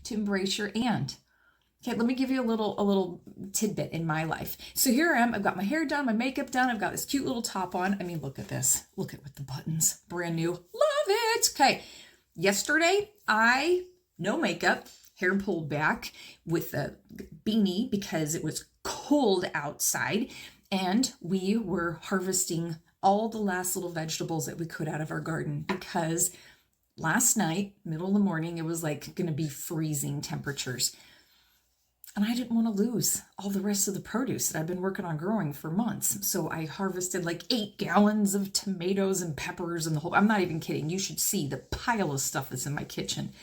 to embrace your and. Okay, let me give you a little tidbit in my life. So here I am, I've got my hair done, my makeup done, I've got this cute little top on. I mean, look at this. Look at with the buttons, brand new. Love it. Okay, yesterday, no makeup, hair pulled back with a beanie because it was cold outside, and we were harvesting all the last little vegetables that we could out of our garden because last night, middle of the morning, it was like going to be freezing temperatures. And I didn't want to lose all the rest of the produce that I've been working on growing for months. So I harvested like 8 gallons of tomatoes and peppers and the whole, I'm not even kidding. You should see the pile of stuff that's in my kitchen.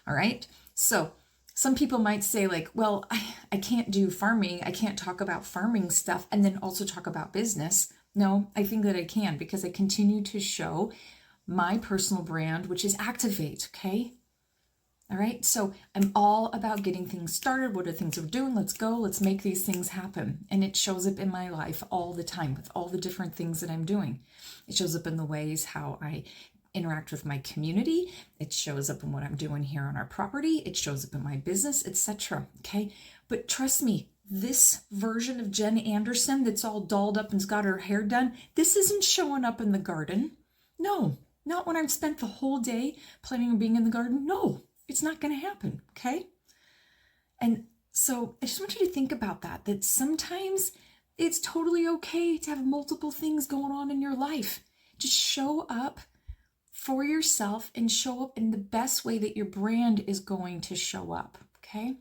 All right. So some people might say like, well, I can't do farming. I can't talk about farming stuff and then also talk about business. No, I think that I can because I continue to show my personal brand, which is Activate. Okay. All right, so I'm all about getting things started. What are things we're doing? Let's go. Let's make these things happen. And it shows up in my life all the time with all the different things that I'm doing. It shows up in the ways how I interact with my community. It shows up in what I'm doing here on our property. It shows up in my business, etc. Okay, but trust me, this version of Jen Anderson that's all dolled up and's got her hair done, this isn't showing up in the garden. No, not when I've spent the whole day planning on being in the garden. No. It's not going to happen, okay? And so I just want you to think about that sometimes it's totally okay to have multiple things going on in your life. Just show up for yourself and show up in the best way that your brand is going to show up, okay?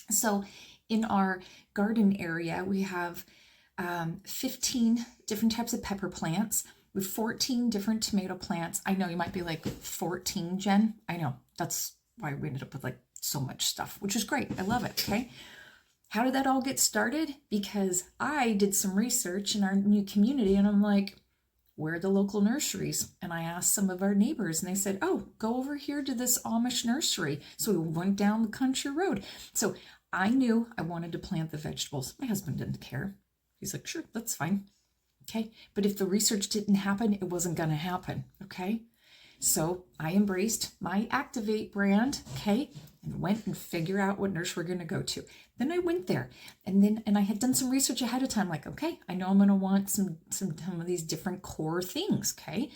So in our garden area, we have 15 different types of pepper plants with 14 different tomato plants. I know you might be like, 14, Jen? I know, that's why we ended up with like so much stuff, which is great. I love it. Okay. How did that all get started? Because I did some research in our new community and I'm like, where are the local nurseries? And I asked some of our neighbors and they said, oh, go over here to this Amish nursery. So we went down the country road. So I knew I wanted to plant the vegetables. My husband didn't care. He's like, sure, that's fine. Okay. But if the research didn't happen, it wasn't going to happen. Okay. So I embraced my Activate brand, okay, and went and figure out what nurse we're going to go to. Then I went there and I had done some research ahead of time, like, okay, I know I'm going to want some of these different core things, okay?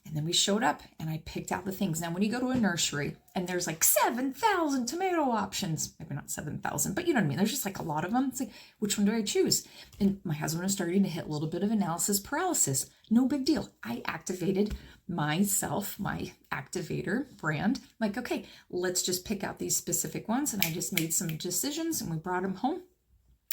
And then we showed up and I picked out the things. Now, when you go to a nursery and there's like 7,000 tomato options, maybe not 7,000, but you know what I mean? There's just like a lot of them. It's like, which one do I choose? And my husband was starting to hit a little bit of analysis paralysis. No big deal. I activated myself, my Activator brand. Like, okay, let's just pick out these specific ones. And I just made some decisions and we brought them home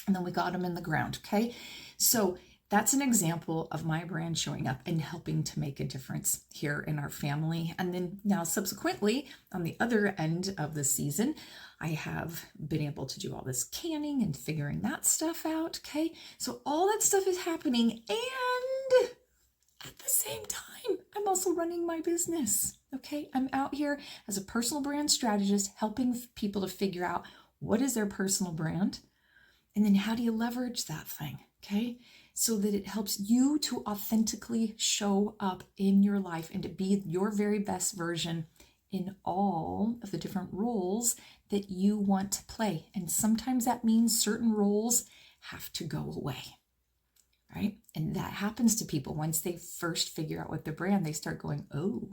and then we got them in the ground. Okay. So that's an example of my brand showing up and helping to make a difference here in our family. And then now subsequently, on the other end of the season, I have been able to do all this canning and figuring that stuff out. Okay. So all that stuff is happening. And at the same time, I'm also running my business. Okay. I'm out here as a personal brand strategist, helping people to figure out what is their personal brand. And then how do you leverage that thing? Okay. So that it helps you to authentically show up in your life and to be your very best version in all of the different roles that you want to play. And sometimes that means certain roles have to go away, right? And that happens to people once they first figure out what their brand, they start going, oh,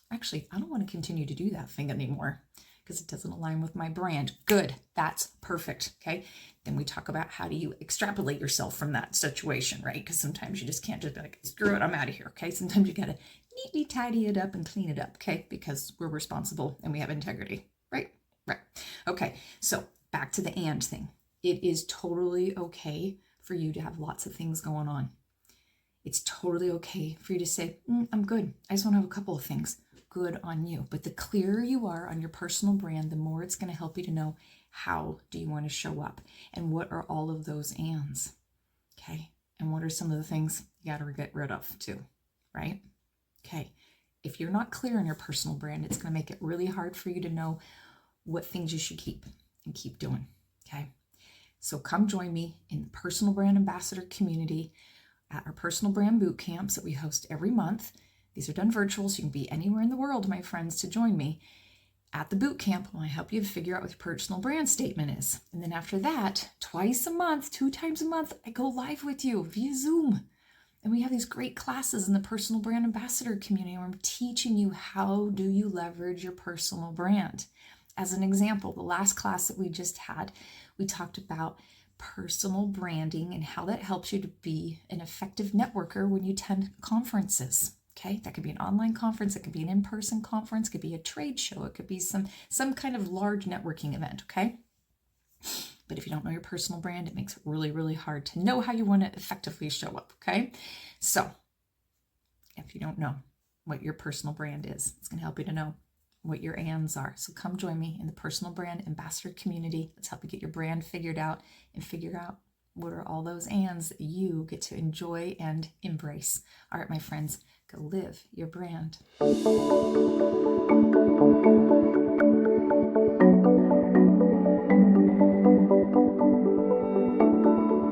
actually, I don't want to continue to do that thing anymore because it doesn't align with my brand. Good. That's perfect. Okay. Then we talk about how do you extrapolate yourself from that situation, right? Because sometimes you just can't just be like, screw it, I'm out of here. Okay. Sometimes you got to neatly tidy it up and clean it up. Okay. Because we're responsible and we have integrity, right? Right. Okay. So back to the and thing. It is totally okay for you to have lots of things going on. It's totally okay for you to say, I'm good. I just want to have a couple of things. Good on you. But the clearer you are on your personal brand, the more it's going to help you to know how do you want to show up and what are all of those ands. Okay. And what are some of the things you got to get rid of too, right? Okay. If you're not clear on your personal brand, it's going to make it really hard for you to know what things you should keep and keep doing. Okay. So come join me in the Personal Brand Ambassador community at our personal brand boot camps that we host every month. These are done virtual, so you can be anywhere in the world, my friends, to join me. At the boot camp, I help you figure out what your personal brand statement is. And then after that, twice a month, 2 times a month, I go live with you via Zoom. And we have these great classes in the Personal Brand Ambassador community where I'm teaching you how do you leverage your personal brand. As an example, the last class that we just had, we talked about personal branding and how that helps you to be an effective networker when you attend conferences. Okay, that could be an online conference, it could be an in-person conference, it could be a trade show, it could be some kind of large networking event, okay? But if you don't know your personal brand, it makes it really, really hard to know how you want to effectively show up, okay? So if you don't know what your personal brand is, it's going to help you to know what your ands are. So come join me in the Personal Brand Ambassador community. Let's help you get your brand figured out and figure out what are all those ands that you get to enjoy and embrace. All right, my friends, go live your brand.